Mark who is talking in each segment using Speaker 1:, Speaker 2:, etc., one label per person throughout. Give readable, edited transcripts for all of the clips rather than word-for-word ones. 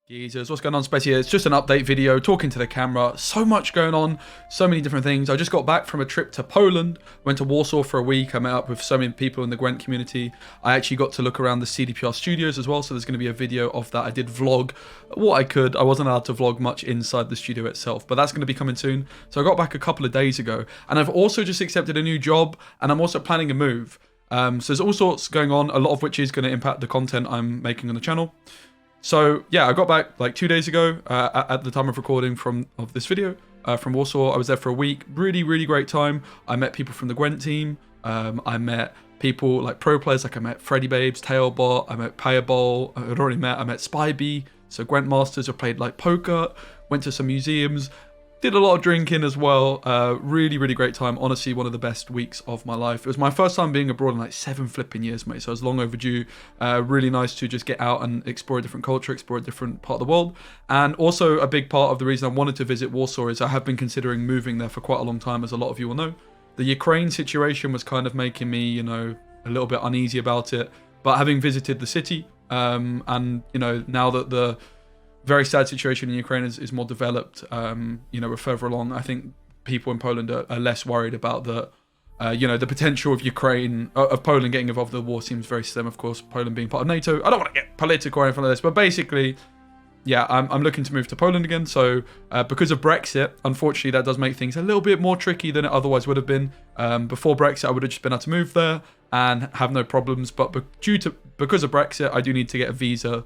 Speaker 1: Geezers, what's going on, Specie here? It's just an update video, talking to the camera. So much going on, so many different things. I just got back from a trip to Poland, went to Warsaw for a week. I met up with so many people in the Gwent community. I actually got to look around the CDPR studios as well, so there's going to be a video of that. I did vlog what I could. I wasn't allowed to vlog much inside the studio itself, but that's going to be coming soon. So I got back a couple of days ago, and I've also just accepted a new job, and I'm also planning a move. So there's all sorts going on, a lot of which is going to impact the content I'm making on the channel. So yeah, I got back like 2 days ago at the time of recording of this video from Warsaw. I was there for a week. Really great time. I met people from the Gwent team. I met people like pro players, like I met Freddy Babes, Tailbot, I met Payabol. I met Spybee. So Gwent Masters. I played like poker, went to some museums, did a lot of drinking as well. Really great time. Honestly, one of the best weeks of my life. It was my first time being abroad in like 7 flipping years, mate. So it was long overdue. Really nice to just get out and explore a different culture, explore a different part of the world. And also a big part of the reason I wanted to visit Warsaw is I have been considering moving there for quite a long time, as a lot of you will know. The Ukraine situation was kind of making me, you know, a little bit uneasy about it. But having visited the city, and, you know, now that the very sad situation in Ukraine is more developed, you know, we're further along. I think people in Poland are less worried about the, you know, the potential of Poland getting involved in the war seems very slim. Of course, Poland being part of NATO. I don't want to get political or anything like this, but basically, yeah, I'm looking to move to Poland again. So because of Brexit, unfortunately, that does make things a little bit more tricky than it otherwise would have been. Before Brexit, I would have just been able to move there and have no problems. But because of Brexit, I do need to get a visa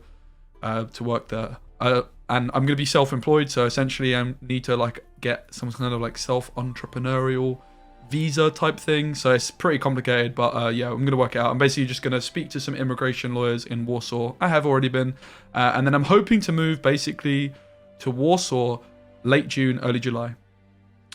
Speaker 1: to work there. And I'm going to be self-employed, so essentially I need to like get some kind of like self-entrepreneurial visa type thing. So it's pretty complicated, but yeah, I'm going to work it out. I'm basically just going to speak to some immigration lawyers in Warsaw. I have already been, and then I'm hoping to move basically to Warsaw late June, early July.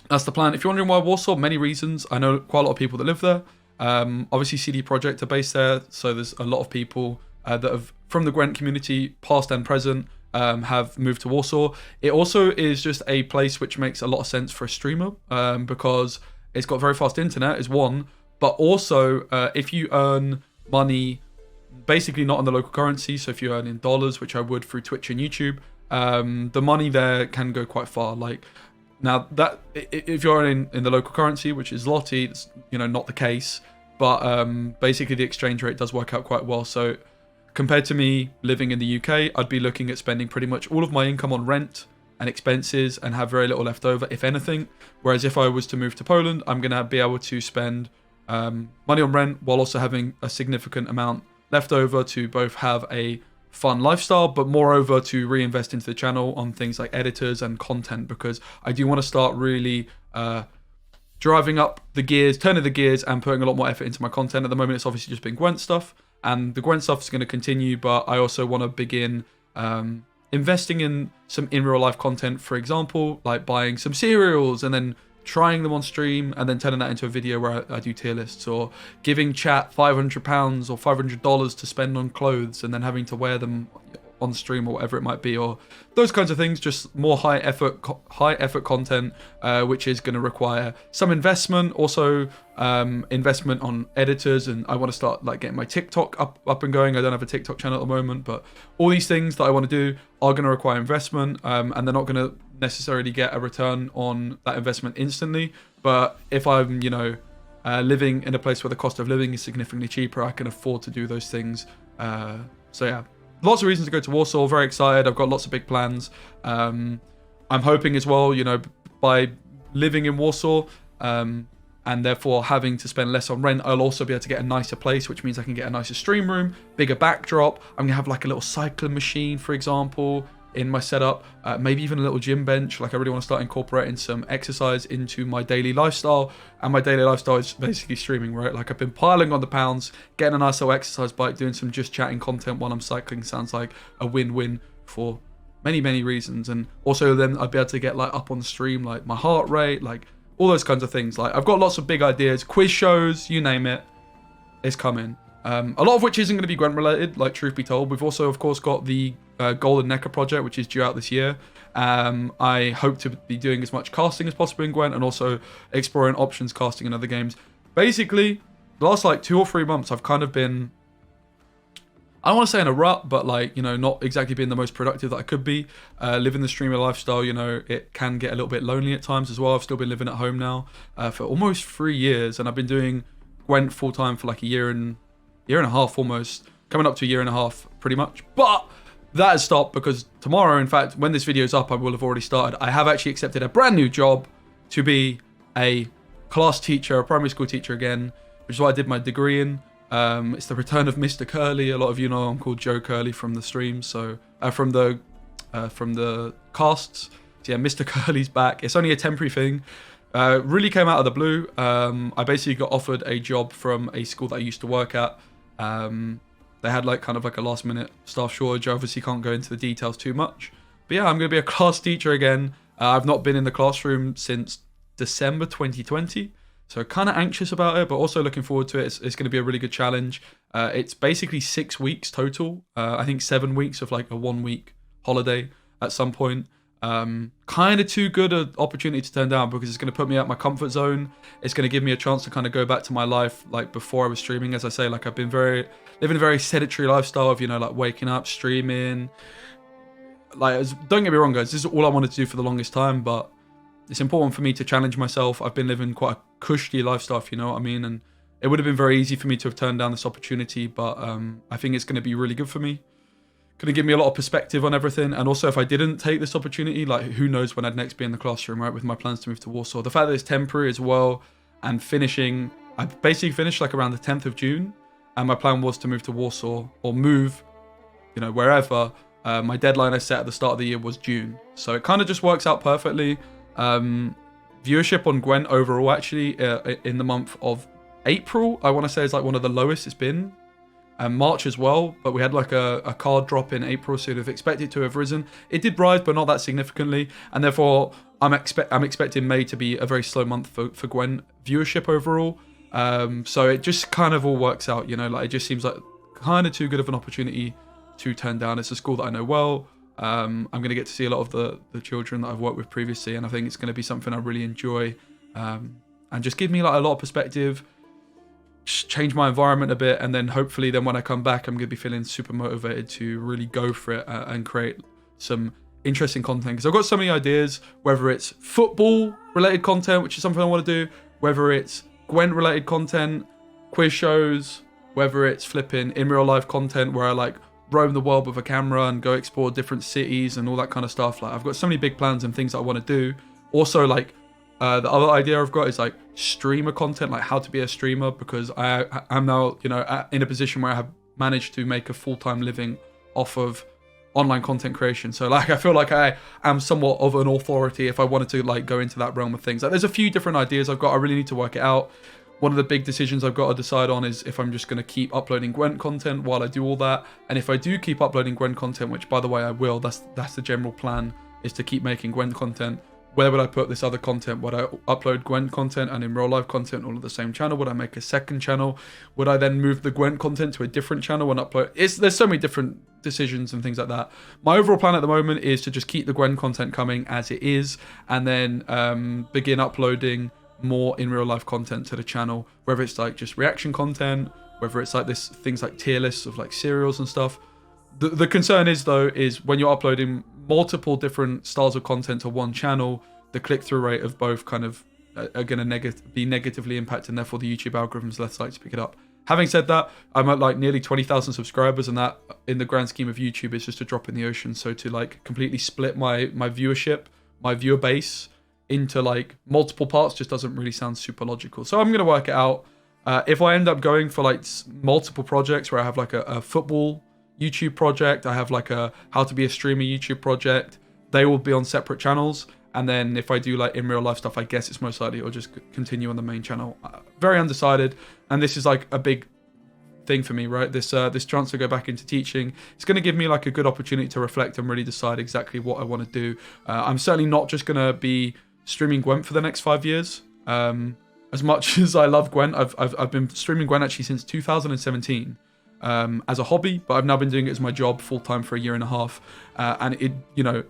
Speaker 1: That's the plan. If you're wondering why Warsaw, many reasons. I know quite a lot of people that live there. Obviously CD Projekt are based there, so there's a lot of people that have from the Gwent community, past and present, have moved to Warsaw. It also is just a place which makes a lot of sense for a streamer, because it's got very fast internet is one, but also if you earn money basically not in the local currency, so if you earn in dollars, which I would through Twitch and YouTube, the money there can go quite far. Like now that if you're earning in the local currency, which is Zloty, it's, you know, not the case, but basically the exchange rate does work out quite well. So compared to me living in the UK, I'd be looking at spending pretty much all of my income on rent and expenses and have very little left over, if anything. Whereas if I was to move to Poland, I'm going to be able to spend money on rent while also having a significant amount left over to both have a fun lifestyle, but moreover to reinvest into the channel on things like editors and content, because I do want to start really driving up the gears, turning the gears and putting a lot more effort into my content. At the moment, it's obviously just been Gwent stuff. And the Gwent stuff is going to continue, but I also want to begin investing in some in real life content, for example, like buying some cereals and then trying them on stream and then turning that into a video where I do tier lists, or giving chat £500 or $500 to spend on clothes and then having to wear them on stream or whatever it might be, or those kinds of things. Just more high effort content, which is going to require some investment, also investment on editors, and I want to start like getting my TikTok up and going. I don't have a TikTok channel at the moment, but all these things that I want to do are going to require investment, and they're not going to necessarily get a return on that investment instantly. But if I'm, you know, living in a place where the cost of living is significantly cheaper, I can afford to do those things. So yeah, lots of reasons to go to Warsaw. Very excited. I've got lots of big plans. I'm hoping as well, you know, by living in Warsaw, and therefore having to spend less on rent, I'll also be able to get a nicer place, which means I can get a nicer stream room, bigger backdrop. I'm gonna have like a little cycling machine, for example, in my setup, maybe even a little gym bench. Like I really want to start incorporating some exercise into my daily lifestyle, and my daily lifestyle is basically streaming, right? Like I've been piling on the pounds, getting a nice little exercise bike, doing some just chatting content while I'm cycling sounds like a win-win for many reasons. And also then I'd be able to get like up on stream, like my heart rate, like all those kinds of things. Like I've got lots of big ideas, quiz shows, you name it, it's coming. A lot of which isn't going to be Gwent related, like truth be told. We've also, of course, got the Golden Necker project, which is due out this year. I hope to be doing as much casting as possible in Gwent, and also exploring options casting in other games. Basically, the last like 2 or 3 months, I've kind of been I don't want to say in a rut, but like, you know, not exactly being the most productive that I could be. Living the streamer lifestyle, you know, it can get a little bit lonely at times as well. I've still been living at home now for almost 3 years, and I've been doing Gwent full time for like a year and a half almost, coming up to a year and a half pretty much. But that has stopped because tomorrow, in fact, when this video is up, I will have already started. I have actually accepted a brand new job to be a class teacher, a primary school teacher again, which is what I did my degree in. It's the return of Mr. Curly. A lot of you know I'm called Joe Curly from the streams, so from the casts. So yeah, Mr. Curly's back. It's only a temporary thing. Really came out of the blue. I basically got offered a job from a school that I used to work at. They had like kind of like a last minute staff shortage. I obviously can't go into the details too much. But yeah, I'm going to be a class teacher again. I've not been in the classroom since December 2020. So kind of anxious about it, but also looking forward to it. It's going to be a really good challenge. It's basically 6 weeks total. I think 7 weeks of like a 1 week holiday at some point. Kind of too good an opportunity to turn down because it's going to put me out my comfort zone. It's going to give me a chance to kind of go back to my life like before I was streaming. As I say, like I've been living a very sedentary lifestyle of, you know, like waking up, streaming. Like, don't get me wrong, guys, this is all I wanted to do for the longest time, but it's important for me to challenge myself. I've been living quite a cushy lifestyle, if you know what I mean, and it would have been very easy for me to have turned down this opportunity, but I think it's going to be really good for me. Going to give me a lot of perspective on everything, and also if I didn't take this opportunity, like who knows when I'd next be in the classroom, right, with my plans to move to Warsaw. The fact that it's temporary as well, and finishing, I basically finished like around the 10th of June, and my plan was to move to Warsaw, or move, you know, wherever. My deadline I set at the start of the year was June, so it kind of just works out perfectly. Viewership on Gwent overall, actually, in the month of April, I want to say is like one of the lowest it's been. And March as well, but we had like a card drop in April, so you'd have expected to have risen. It did rise, but not that significantly, and therefore I'm expecting May to be a very slow month for Gwent viewership overall. So it just kind of all works out, you know, like it just seems like kind of too good of an opportunity to turn down. It's a school that I know well. I'm going to get to see a lot of the children that I've worked with previously, and I think it's going to be something I really enjoy, and just give me like a lot of perspective, change my environment a bit, and then hopefully then when I come back, I'm going to be feeling super motivated to really go for it and create some interesting content, because I've got so many ideas, whether it's football related content, which is something I want to do, whether it's Gwent related content, quiz shows, whether it's flipping in real life content where I like roam the world with a camera and go explore different cities and all that kind of stuff. Like I've got so many big plans and things that I want to do. Also, like the other idea I've got is like streamer content, like how to be a streamer, because I'm now, you know, in a position where I have managed to make a full-time living off of online content creation. So like I feel like I am somewhat of an authority if I wanted to like go into that realm of things. Like there's a few different ideas I've got. I really need to work it out. One of the big decisions I've got to decide on is if I'm just going to keep uploading Gwent content while I do all that. And if I do keep uploading Gwent content, which by the way I will, that's the general plan, is to keep making Gwent content. Where would I put this other content? Would I upload Gwent content and in real life content all on the same channel? Would I make a second channel? Would I then move the Gwent content to a different channel and upload? There's so many different decisions and things like that. My overall plan at the moment is to just keep the Gwent content coming as it is, and then begin uploading more in real life content to the channel, whether it's like just reaction content, whether it's like this things like tier lists of like cereals and stuff. The concern is though, is when you're uploading multiple different styles of content to one channel, the click-through rate of both kind of are going to be negatively impacted, and therefore the YouTube algorithm's less likely to pick it up. Having said that, I'm at like nearly 20,000 subscribers, and that in the grand scheme of YouTube is just a drop in the ocean. So to like completely split my viewership, my viewer base into like multiple parts just doesn't really sound super logical. So I'm going to work it out. If I end up going for like multiple projects where I have like a football YouTube project, I have like a how to be a streamer YouTube project, they will be on separate channels. And then if I do like in real life stuff, I guess it's most likely it'll just continue on the main channel. Very undecided. And this is like a big thing for me, right? This chance to go back into teaching, it's going to give me like a good opportunity to reflect and really decide exactly what I want to do. I'm certainly not just going to be streaming Gwent for the next 5 years. As much as I love Gwent, I've been streaming Gwent actually since 2017. as a hobby, but I've now been doing it as my job full-time for a year and a half. And it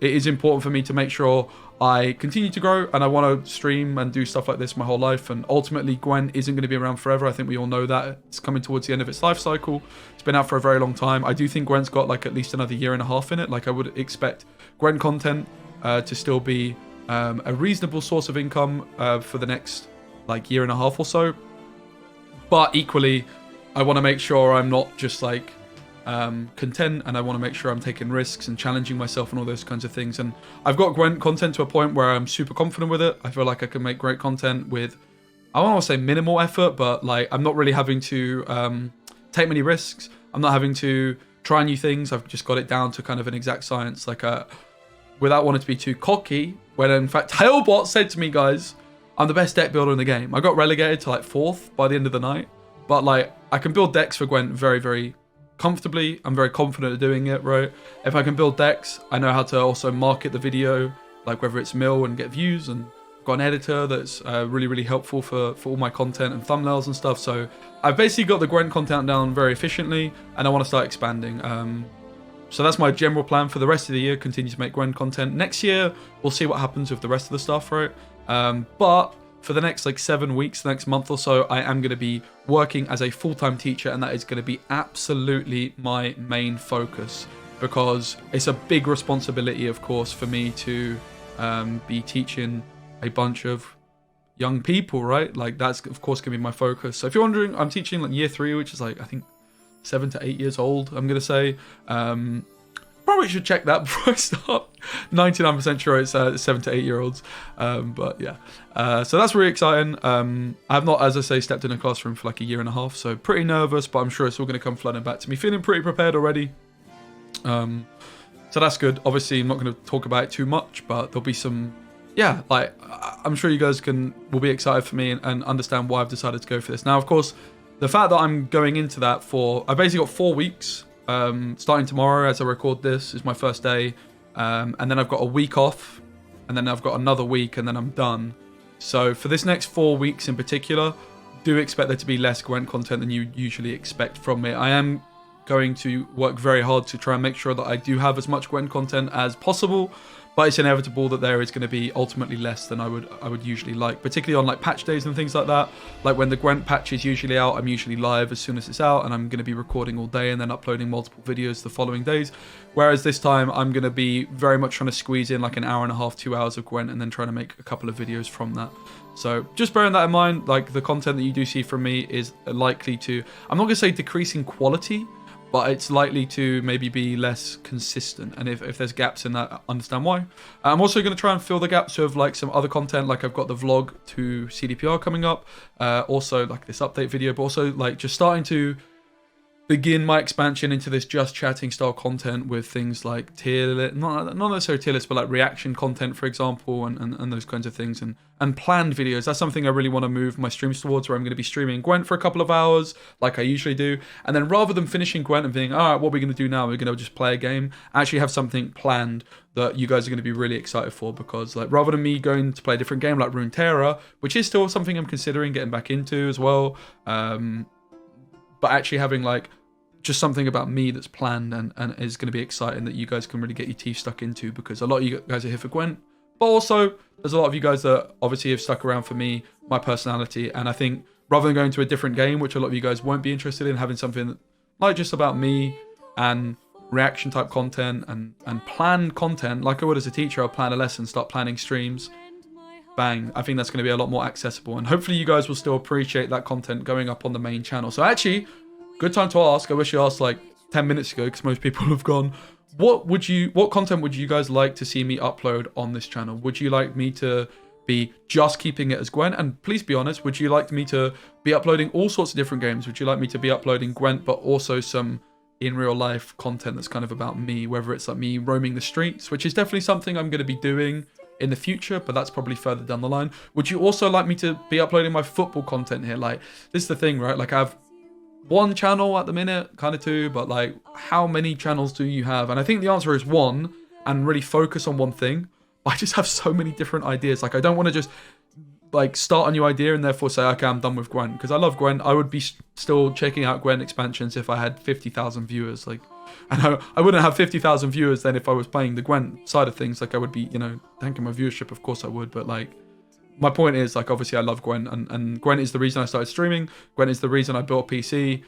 Speaker 1: is important for me to make sure I continue to grow, and I want to stream and do stuff like this my whole life. And ultimately, Gwent isn't going to be around forever. I think we all know that. It's coming towards the end of its life cycle. It's been out for a very long time. I do think Gwent's got like at least another year and a half in it. Like I would expect Gwent content to still be a reasonable source of income for the next like year and a half or so. But equally, I want to make sure I'm not just like content, and I want to make sure I'm taking risks and challenging myself and all those kinds of things. And I've got Gwent content to a point where I'm super confident with it. I feel like I can make great content with, I don't want to say minimal effort, but like I'm not really having to take many risks. I'm not having to try new things. I've just got it down to kind of an exact science, like without wanting to be too cocky, when in fact Tailbot said to me, guys, I'm the best deck builder in the game. I got relegated to like 4th by the end of the night, but like I can build decks for Gwent very, very comfortably. I'm very confident at doing it, right? If I can build decks, I know how to also market the video, like whether it's mill and get views, and I've got an editor that's really, really helpful for all my content and thumbnails and stuff. So I've basically got the Gwent content down very efficiently, and I want to start expanding. So that's my general plan for the rest of the year, continue to make Gwent content. Next year, we'll see what happens with the rest of the stuff, right? But for the next like 7 weeks, the next month or so, I am going to be working as a full-time teacher, and that is going to be absolutely my main focus, because it's a big responsibility, of course, for me to be teaching a bunch of young people, right? Like that's of course going to be my focus. So if you're wondering, I'm teaching like year 3, which is like I think 7 to 8 years old, I'm going to say. Probably should check that before I start. 99% sure it's 7 to 8 year olds. But yeah, so that's really exciting. I have not, as I say, stepped in a classroom for like a year and a half, so pretty nervous, but I'm sure it's all going to come flooding back to me. Feeling pretty prepared already. So that's good. Obviously, I'm not going to talk about it too much, but there'll be some, yeah, like I'm sure you guys will be excited for me and understand why I've decided to go for this. Now, of course, the fact that I'm going into that I've basically got 4 weeks. Starting tomorrow as I record this is my first day, and then I've got a week off, and then I've got another week, and then I'm done. So for this next 4 weeks in particular, do expect there to be less Gwent content than you usually expect from me. I am going to work very hard to try and make sure that I do have as much Gwent content as possible, but it's inevitable that there is going to be ultimately less than I would usually like, particularly on like patch days and things like that. Like when the Gwent patch is usually out, I'm usually live as soon as it's out, and I'm going to be recording all day and then uploading multiple videos the following days. Whereas this time I'm going to be very much trying to squeeze in like an hour and a half, 2 hours of Gwent, and then trying to make a couple of videos from that. So just bearing that in mind, like the content that you do see from me is likely to, I'm not going to say decrease in quality, but it's likely to maybe be less consistent. And if there's gaps in that, understand why. I'm also going to try and fill the gaps with like some other content, like I've got the vlog to CDPR coming up, also like this update video, but also like just starting to begin my expansion into this just chatting style content with things like tier list, not necessarily tier list, but like reaction content, for example, and those kinds of things, and planned videos. That's something I really want to move my streams towards, where I'm going to be streaming Gwent for a couple of hours like I usually do, and then rather than finishing Gwent and being, all right, what are we going to do now? We're going to just play a game. I actually have something planned that you guys are going to be really excited for, because like rather than me going to play a different game like Runeterra, which is still something I'm considering getting back into as well, but actually having like just something about me that's planned and is going to be exciting that you guys can really get your teeth stuck into, because a lot of you guys are here for Gwent, but also there's a lot of you guys that obviously have stuck around for me, my personality, and I think rather than going to a different game, which a lot of you guys won't be interested in, having something like just about me and reaction type content and planned content like I would as a teacher. I'll plan a lesson, start planning streams, bang. I think that's going to be a lot more accessible, and hopefully you guys will still appreciate that content going up on the main channel. So actually, good time to ask. I wish you asked like 10 minutes ago, because most people have gone. What content would you guys like to see me upload on this channel? Would you like me to be just keeping it as Gwent? And please be honest, would you like me to be uploading all sorts of different games? Would you like me to be uploading Gwent, but also some in real life content that's kind of about me, whether it's like me roaming the streets, which is definitely something I'm going to be doing in the future, but that's probably further down the line. Would you also like me to be uploading my football content here? Like, this is the thing, right? Like, I have one channel at the minute, kind of two, but like how many channels do you have? And I think the answer is one, and really focus on one thing. I just have so many different ideas. Like I don't want to just like start a new idea and therefore say, okay, I'm done with Gwent, because I love Gwent. I would be still checking out Gwent expansions if I had 50,000 viewers. Like, and I wouldn't have 50,000 viewers then if I was playing the Gwent side of things. Like, I would be, you know, tanking my viewership. Of course I would, but like, my point is, like, obviously I love Gwent, and Gwent is the reason I started streaming. Gwent is the reason I built a PC.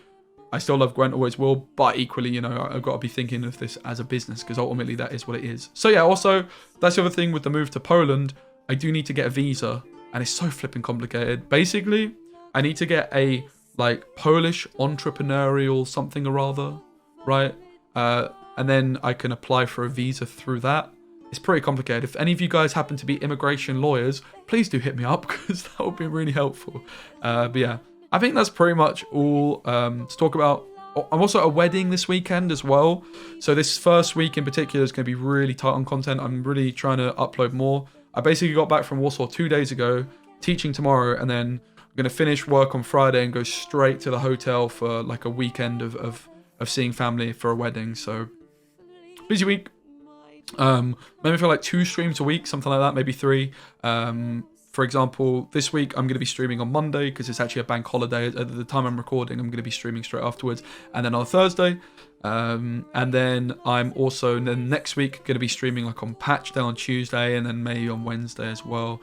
Speaker 1: I still love Gwent, always will, but equally, you know, I've got to be thinking of this as a business, because ultimately that is what it is. So yeah, also, that's the other thing with the move to Poland. I do need to get a visa, and it's so flipping complicated. Basically, I need to get a, like, Polish entrepreneurial something or other, right? And then I can apply for a visa through that. It's pretty complicated. If any of you guys happen to be immigration lawyers, please do hit me up, because that would be really helpful. But yeah, I think that's pretty much all to talk about. I'm also at a wedding this weekend as well. So this first week in particular is going to be really tight on content. I'm really trying to upload more. I basically got back from Warsaw 2 days ago, teaching tomorrow, and then I'm going to finish work on Friday and go straight to the hotel for like a weekend of seeing family for a wedding. So busy week. Maybe for like 2 streams a week, something like that, maybe 3. For example, this week I'm going to be streaming on Monday because it's actually a bank holiday. At the time I'm recording, I'm going to be streaming straight afterwards, and then on Thursday. And then I'm also next week going to be streaming like on Patch Day on Tuesday, and then maybe on Wednesday as well.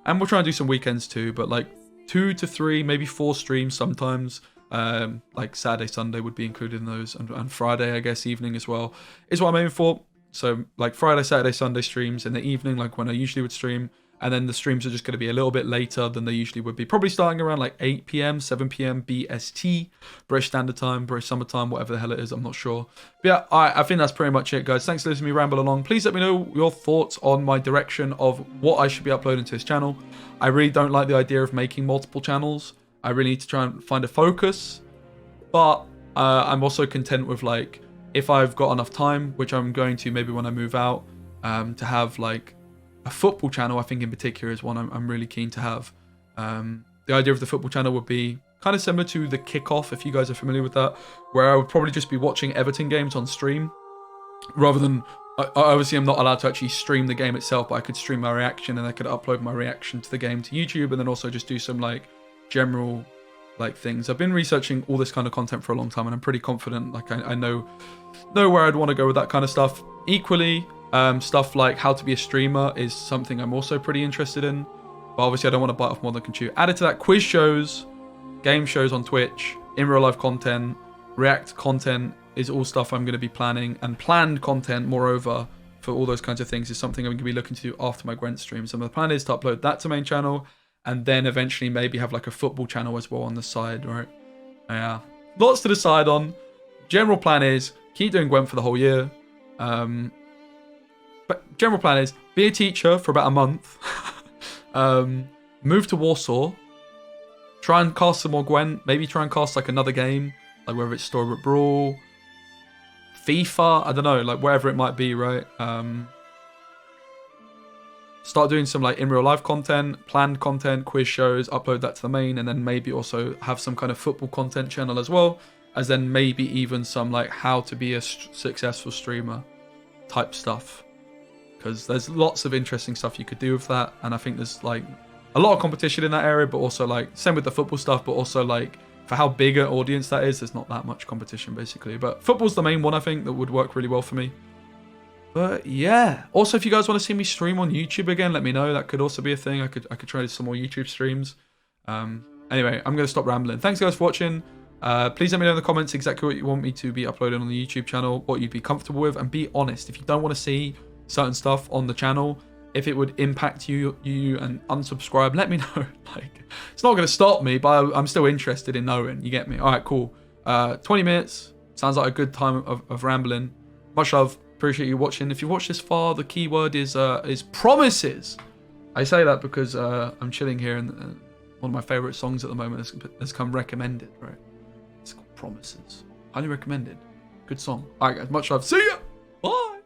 Speaker 1: And we'll try and do some weekends too, but like 2 to 3, maybe 4 streams sometimes. Like Saturday, Sunday would be included in those, and Friday, I guess, evening as well, is what I'm aiming for. So like Friday, Saturday, Sunday streams in the evening, like when I usually would stream. And then the streams are just going to be a little bit later than they usually would be. Probably starting around like 8 p.m, 7 p.m, BST, British Standard Time, British Summertime, whatever the hell it is, I'm not sure. But yeah, I think that's pretty much it, guys. Thanks for listening to me ramble along. Please let me know your thoughts on my direction of what I should be uploading to this channel. I really don't like the idea of making multiple channels. I really need to try and find a focus. But I'm also content with, like, if I've got enough time, which I'm going to maybe when I move out, to have like a football channel, I think in particular is one I'm really keen to have. The idea of the football channel would be kind of similar to the Kickoff, if you guys are familiar with that, where I would probably just be watching Everton games on stream, rather than, obviously I'm not allowed to actually stream the game itself, but I could stream my reaction, and I could upload my reaction to the game to YouTube, and then also just do some like general like things. I've been researching all this kind of content for a long time, and I'm pretty confident, like I know where I'd want to go with that kind of stuff. Equally, stuff like how to be a streamer is something I'm also pretty interested in, but obviously I don't want to bite off more than I can chew. Added to that, quiz shows, game shows on Twitch, in real life content, react content is all stuff I'm going to be planning, and planned content moreover for all those kinds of things is something I'm going to be looking to do after my Gwent stream. So the plan is to upload that to main channel, and then eventually maybe have like a football channel as well on the side, right? Yeah, lots to decide on. General plan is keep doing Gwent for the whole year. But general plan is be a teacher for about a month. Move to Warsaw. Try and cast some more Gwent. Maybe try and cast like another game, like whether it's Storybook Brawl, FIFA, I don't know, like wherever it might be, right? Start doing some like in real life content, planned content, quiz shows, upload that to the main, and then maybe also have some kind of football content channel as well, as then maybe even some like how to be a successful streamer type stuff, because there's lots of interesting stuff you could do with that, and I think there's like a lot of competition in that area, but also like same with the football stuff, but also like for how big an audience that is, there's not that much competition basically. But football's the main one I think that would work really well for me. But yeah, also if you guys want to see me stream on YouTube again, let me know. That could also be a thing. I could try some more YouTube streams. Anyway, I'm going to stop rambling. Thanks guys for watching. Please let me know in the comments exactly what you want me to be uploading on the YouTube channel, what you'd be comfortable with, and be honest. If you don't want to see certain stuff on the channel, if it would impact you and unsubscribe, let me know. Like, it's not going to stop me, but I'm still interested in knowing. You get me? All right, cool. 20 minutes. Sounds like a good time of rambling. Much love. Appreciate you watching. If you watched this far, the keyword is promises. I say that because I'm chilling here, and one of my favorite songs at the moment has come recommended, right? It's called Promises. Highly recommended. Good song. All right, guys. Much love. See ya. Bye.